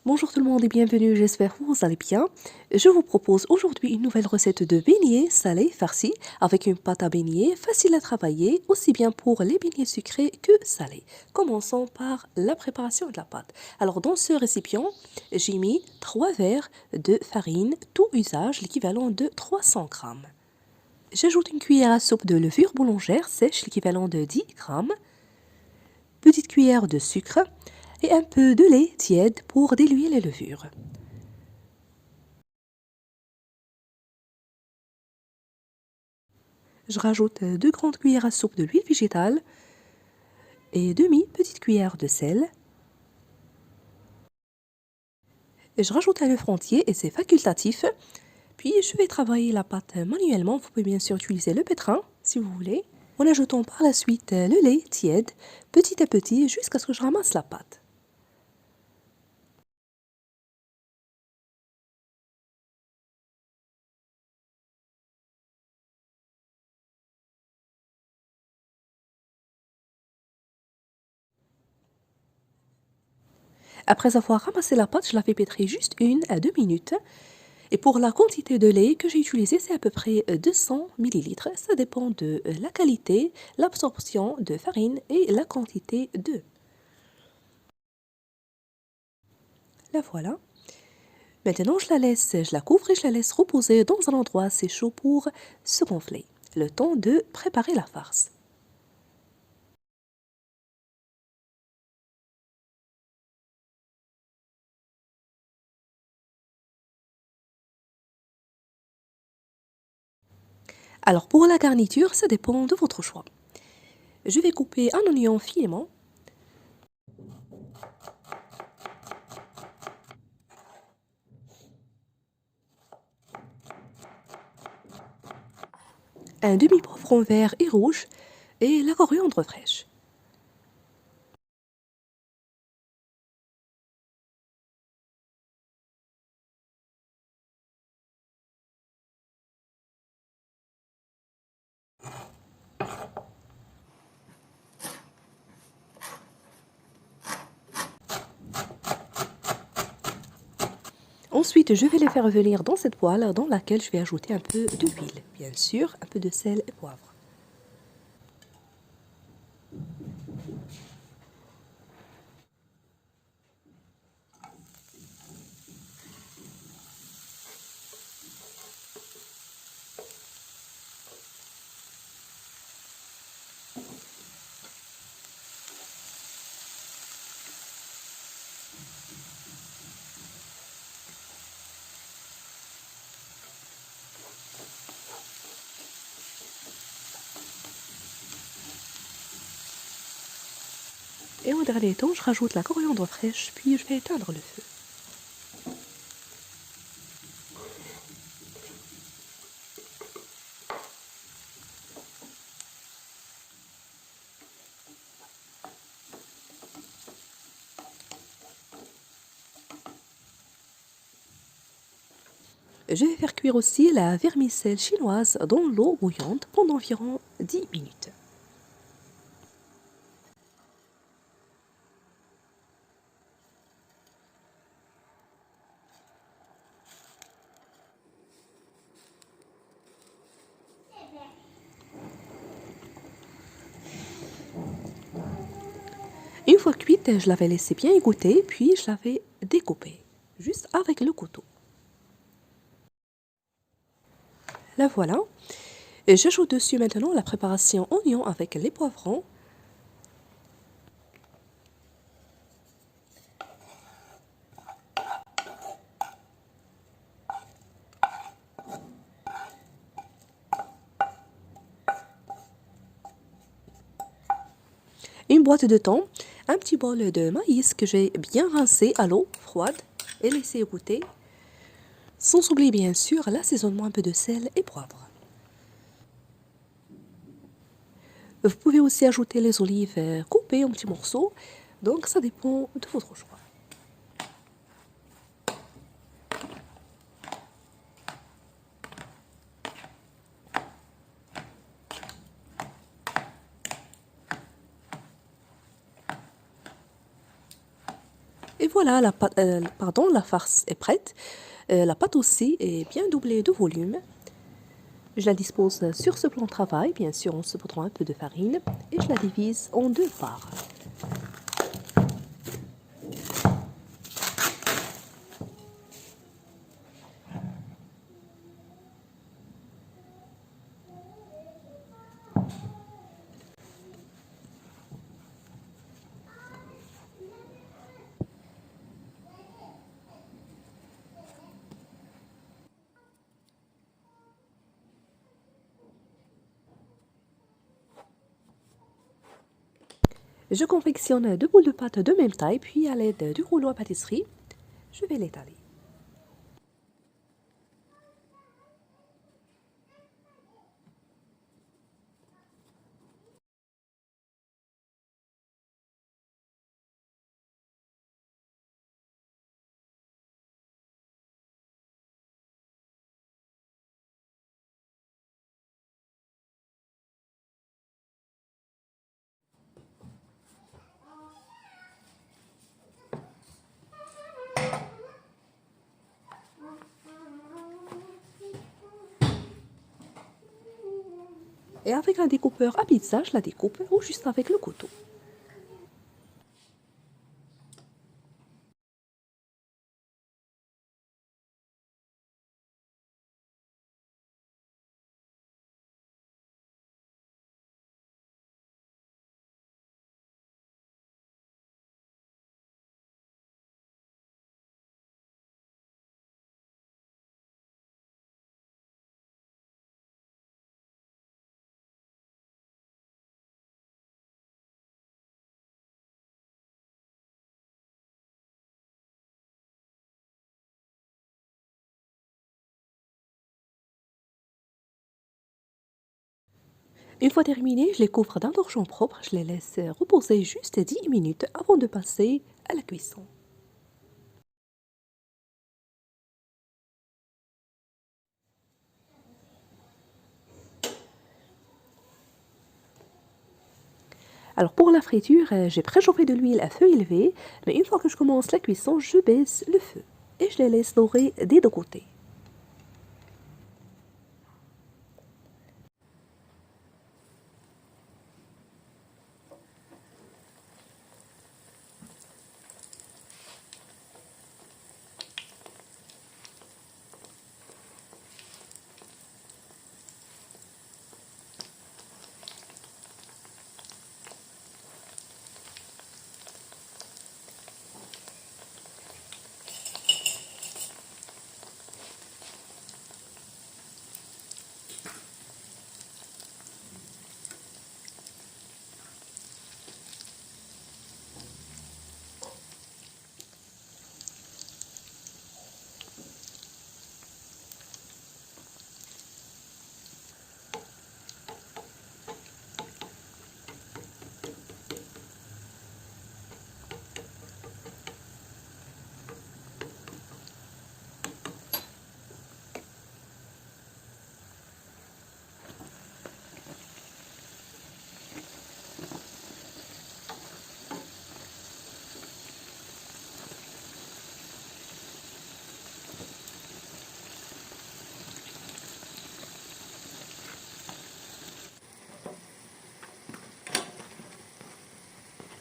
Bonjour tout le monde et bienvenue, j'espère que vous allez bien. Je vous propose aujourd'hui une nouvelle recette de beignets salés farcis avec une pâte à beignets facile à travailler, aussi bien pour les beignets sucrés que salés. Commençons par la préparation de la pâte. Alors dans ce récipient, j'ai mis 3 verres de farine, tout usage, l'équivalent de 300 grammes. J'ajoute une cuillère à soupe de levure boulangère sèche, l'équivalent de 10 grammes, petite cuillère de sucre et un peu de lait tiède pour diluer les levures. Je rajoute 2 grandes cuillères à soupe de l'huile végétale et demi petite cuillère de sel. Et je rajoute un œuf entier et c'est facultatif. Puis je vais travailler la pâte manuellement. Vous pouvez bien sûr utiliser le pétrin si vous voulez. En ajoutant par la suite le lait tiède petit à petit jusqu'à ce que je ramasse la pâte. Après avoir ramassé la pâte, je la fais pétrir juste 1 à 2 minutes. Et pour la quantité de lait que j'ai utilisé, c'est à peu près 200 millilitres. Ça dépend de la qualité, l'absorption de farine et la quantité d'œufs. La voilà. Maintenant, je la couvre et je la laisse reposer dans un endroit assez chaud pour se gonfler. Le temps de préparer la farce. Alors pour la garniture, ça dépend de votre choix. Je vais couper un oignon finement, un demi-poivron vert et rouge et la coriandre fraîche. Ensuite, je vais les faire revenir dans cette poêle dans laquelle je vais ajouter un peu d'huile, bien sûr, un peu de sel et poivre. Et en dernier temps, je rajoute la coriandre fraîche, puis je vais éteindre le feu. Je vais faire cuire aussi la vermicelle chinoise dans l'eau bouillante pendant environ 10 minutes. Une fois cuite, je l'avais laissée bien égoutter, puis je l'avais découpée, juste avec le couteau. La voilà. Et j'ajoute dessus maintenant la préparation oignon avec les poivrons. Une boîte de thon, un petit bol de maïs que j'ai bien rincé à l'eau froide et laissé égoutter. Sans oublier bien sûr l'assaisonnement, un peu de sel et poivre. Vous pouvez aussi ajouter les olives coupées en petits morceaux, donc ça dépend de votre choix. Et voilà, la farce est prête. La pâte aussi est bien doublée de volume. Je la dispose sur ce plan de travail, bien sûr en saupoudrant un peu de farine, et je la divise en deux parts. Je confectionne deux boules de pâte de même taille, puis à l'aide du rouleau à pâtisserie, je vais l'étaler. Et avec un découpeur à pizza, je la découpe ou juste avec le couteau. Une fois terminé, je les couvre d'un torchon propre, je les laisse reposer juste 10 minutes avant de passer à la cuisson. Alors pour la friture, j'ai préchauffé de l'huile à feu élevé, mais une fois que je commence la cuisson, je baisse le feu et je les laisse dorer des deux côtés.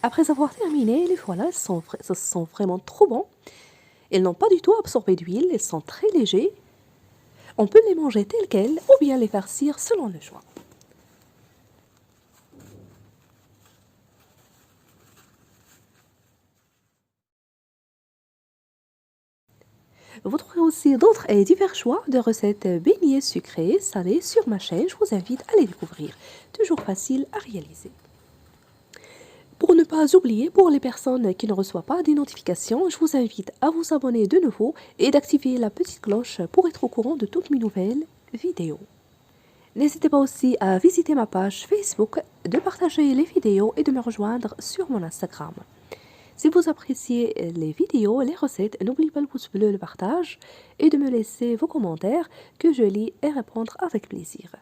Après avoir terminé, les voilà, elles sont vraiment trop bons. Elles n'ont pas du tout absorbé d'huile, elles sont très légers. On peut les manger telles quelles ou bien les farcir selon le choix. Vous trouverez aussi d'autres et divers choix de recettes beignets sucrés, salés sur ma chaîne. Je vous invite à les découvrir. Toujours facile à réaliser. Pour ne pas oublier, pour les personnes qui ne reçoivent pas des notifications, je vous invite à vous abonner de nouveau et d'activer la petite cloche pour être au courant de toutes mes nouvelles vidéos. N'hésitez pas aussi à visiter ma page Facebook, de partager les vidéos et de me rejoindre sur mon Instagram. Si vous appréciez les vidéos, les recettes, n'oubliez pas le pouce bleu, le partage et de me laisser vos commentaires que je lis et répondre avec plaisir.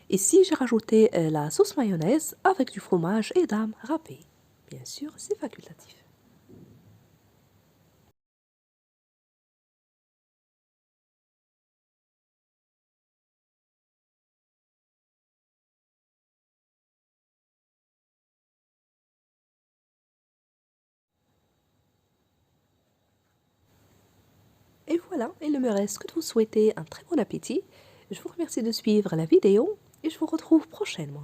Ici, j'ai rajouté la sauce mayonnaise avec du fromage et dames râpé. Bien sûr, c'est facultatif. Voilà, il ne me reste que de vous souhaiter un très bon appétit. Je vous remercie de suivre la vidéo et je vous retrouve prochainement.